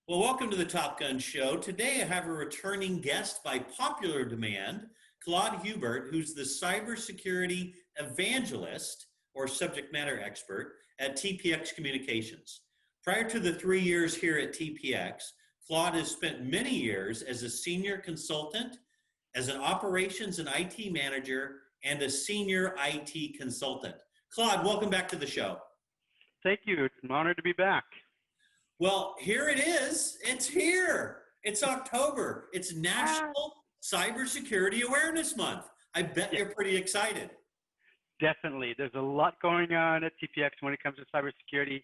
Well, welcome to the Top Gun Show. Today I have a returning guest by popular demand, Claude Hubert, who's the cybersecurity evangelist or subject matter expert at TPX Communications. Prior to the 3 years here at TPX, Claude has spent many years as a senior consultant, as an operations and IT manager, and a senior IT consultant. Claude, welcome back to the show. Thank you. It's an honor to be back. Well, here it is. It's here. It's October. It's National Cybersecurity Awareness Month. I bet you're pretty excited. Definitely. There's a lot going on at TPX when it comes to cybersecurity,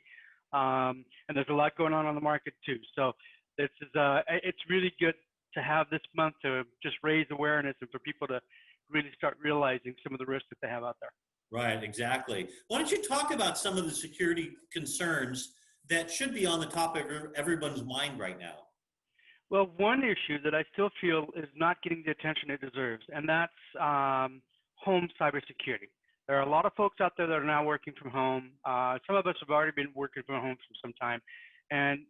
and there's a lot going on the market too. So this is it's really good to have this month to just raise awareness and for people to really start realizing some of the risks that they have out there. Right, exactly. Why don't you talk about some of the security concerns that should be on the top of everyone's mind right now? Well, one issue that I still feel is not getting the attention it deserves, and that's home cybersecurity. There are a lot of folks out there that are now working from home. Some of us have already been working from home for some time. And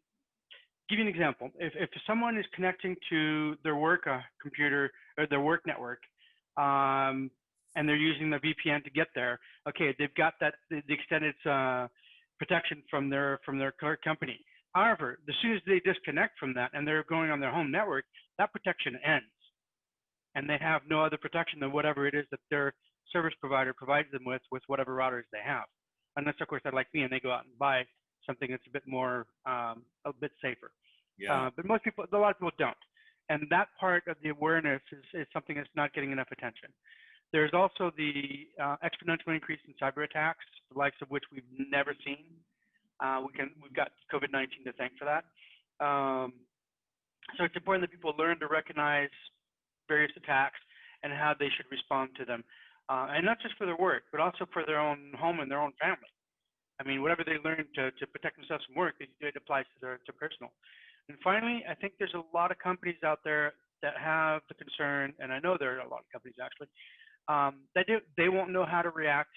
give you an example. If someone is connecting to their work computer or their work network, and they're using the VPN to get there, okay, they've got the extended protection from their company. However, as soon as they disconnect from that and they're going on their home network, that protection ends. And they have no other protection than whatever it is that their service provider provides them with whatever routers they have. Unless, of course, they're like me and they go out and buy something that's a bit more, a bit safer. Yeah. But most people, a lot of people don't. And that part of the awareness is something that's not getting enough attention. There's also the exponential increase in cyber attacks, the likes of which we've never seen. We've got COVID-19 to thank for that. So it's important that people learn to recognize various attacks and how they should respond to them. And not just for their work, but also for their own home and their own family. I mean, whatever they learn to protect themselves from work, it applies to personal. And finally, I think there's a lot of companies out there that have the concern, and I know there are a lot of companies actually, that they won't know how to react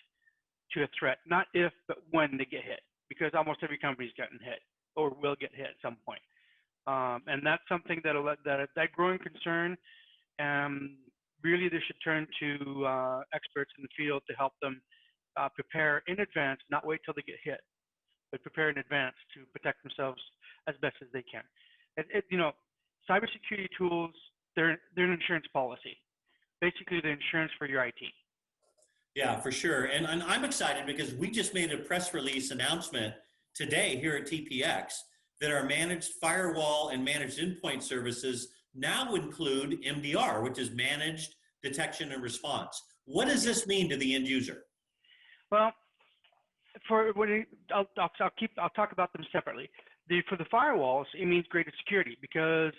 to a threat, not if, but when they get hit, because almost every company's gotten hit or will get hit at some point. And that's something that growing concern, really they should turn to experts in the field to help them prepare in advance, not wait till they get hit, but prepare in advance to protect themselves as best as they can. Cybersecurity tools, they're an insurance policy. Basically the insurance for your IT. Yeah, for sure. And I'm excited because we just made a press release announcement today here at TPX that our managed firewall and managed endpoint services now include MDR, which is managed detection and response. What does this mean to the end user? Well, I'll talk about them separately. For the firewalls, it means greater security because,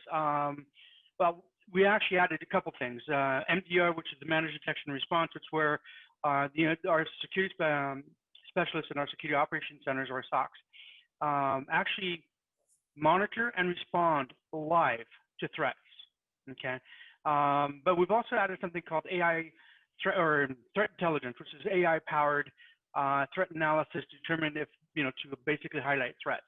we actually added a couple things. MDR, which is the managed detection and response, which is where our security specialists in our security operations centers, or SOCs, actually monitor and respond live to threats. Okay, but we've also added something called AI threat intelligence, which is AI-powered threat analysis to determine if to basically highlight threats.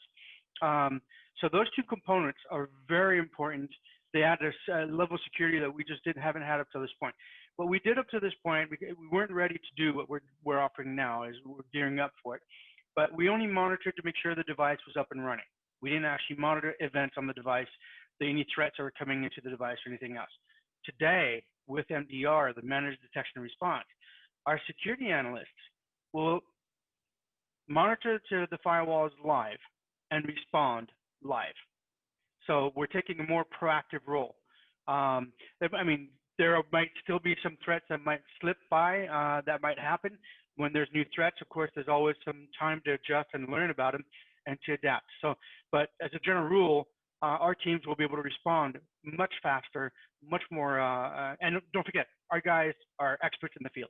So those two components are very important. They add a level of security that we just haven't had up to this point. What we did up to this point, we weren't ready to do what we're offering now, as we're gearing up for it. But we only monitored to make sure the device was up and running. We didn't actually monitor events on the device, any threats that were coming into the device or anything else. Today, with MDR, the managed detection and response, our security analysts will monitor to the firewalls live and respond live. So we're taking a more proactive role. I mean, there might still be some threats that might slip by, that might happen. When there's new threats, of course, there's always some time to adjust and learn about them and to adapt. So, but as a general rule, our teams will be able to respond much faster, much more, and don't forget, our guys are experts in the field.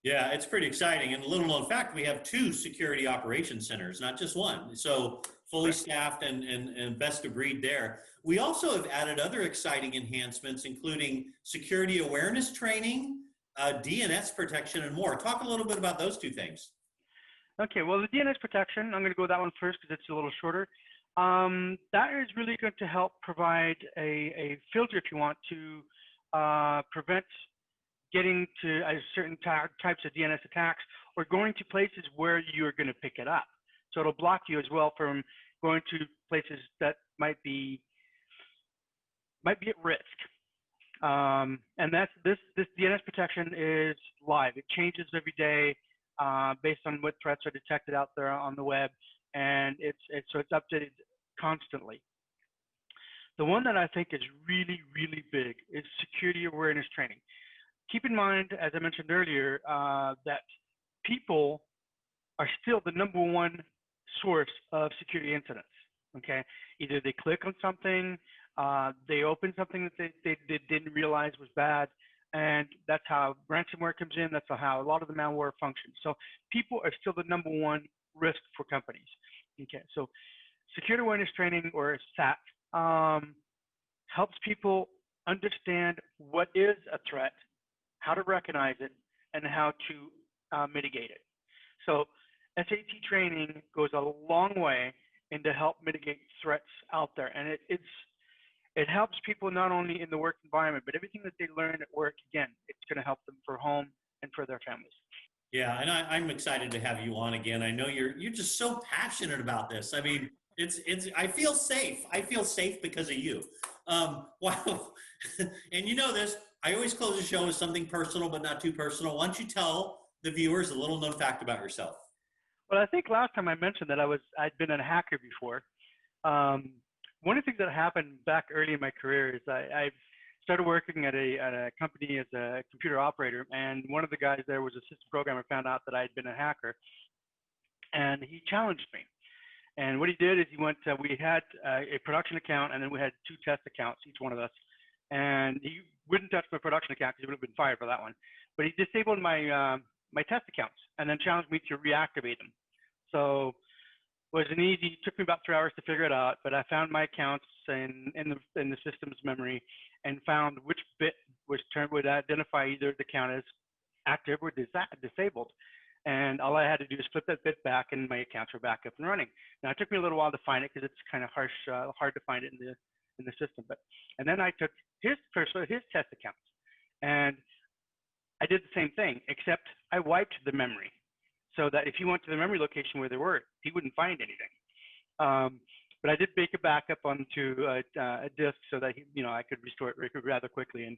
Yeah, it's pretty exciting. And a little known fact, we have 2 security operations centers, not just one. So fully staffed and best of breed there. We also have added other exciting enhancements, including security awareness training, DNS protection, and more. Talk a little bit about those 2 things. Okay, well, the DNS protection, I'm going to go with that one first because it's a little shorter. That is really going to help provide a filter if you want to prevent getting to certain types of DNS attacks or going to places where you're going to pick it up. So it'll block you as well from going to places that might be at risk. And this DNS protection is live. It changes every day based on what threats are detected out there on the web, and so it's updated constantly. The one that I think is really, really big is security awareness training. Keep in mind, as I mentioned earlier, that people are still the number one source of security incidents. Okay, either they click on something, they open something that they didn't realize was bad, and that's how ransomware comes in. That's how a lot of the malware functions. So people are still the number one risk for companies. Okay, so security awareness training, or SAT, helps people understand what is a threat, how to recognize it, and how to mitigate it. So SAT training goes a long way into help mitigate threats out there, and it helps people not only in the work environment, but everything that they learn at work. Again, it's going to help them for home and for their families. Yeah, and I'm excited to have you on again. I know you're just so passionate about this. I mean, it's I feel safe. I feel safe because of you. Wow. And you know this, I always close the show with something personal, but not too personal. Why don't you tell the viewers a little known fact about yourself? Well, I think last time I mentioned that I'd been a hacker before. One of the things that happened back early in my career is I started working at a company as a computer operator, and one of the guys there was a system programmer, found out that I had been a hacker, and he challenged me. And what he did is we had a production account, and then we had 2 test accounts, each one of us. And he wouldn't touch my production account because he would have been fired for that one. But he disabled my my test accounts and then challenged me to reactivate them. So it was it took me about 3 hours to figure it out, but I found my accounts in the system's memory and found which bit would identify either the account as active or disabled. And all I had to do is flip that bit back, and my accounts were back up and running. Now, it took me a little while to find it because it's kind of hard to find it in the system. And then I took his test accounts, and I did the same thing, except I wiped the memory, so that if he went to the memory location where they were, he wouldn't find anything. But I did make a backup onto a disk so that I could restore it rather quickly. And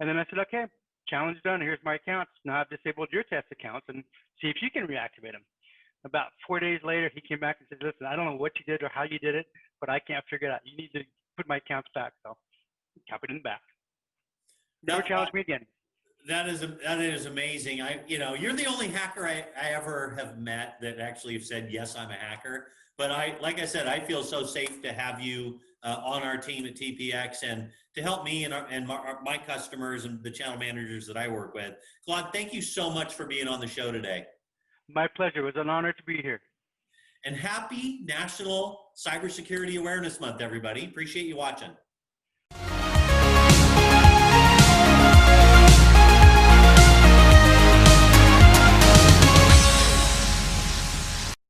then I said, okay, challenge done. Here's my accounts. Now I've disabled your test accounts, and see if you can reactivate them. About 4 days later, he came back and said, listen, I don't know what you did or how you did it, but I can't figure it out. You need to put my accounts back. So copied them back. Never challenged me again. That is amazing. You're the only hacker I ever have met that actually have said, yes, I'm a hacker. But like I said, I feel so safe to have you on our team at TPX and to help me and my customers and the channel managers that I work with. Claude, thank you so much for being on the show today. My pleasure. It was an honor to be here. And happy National Cybersecurity Awareness Month, everybody. Appreciate you watching.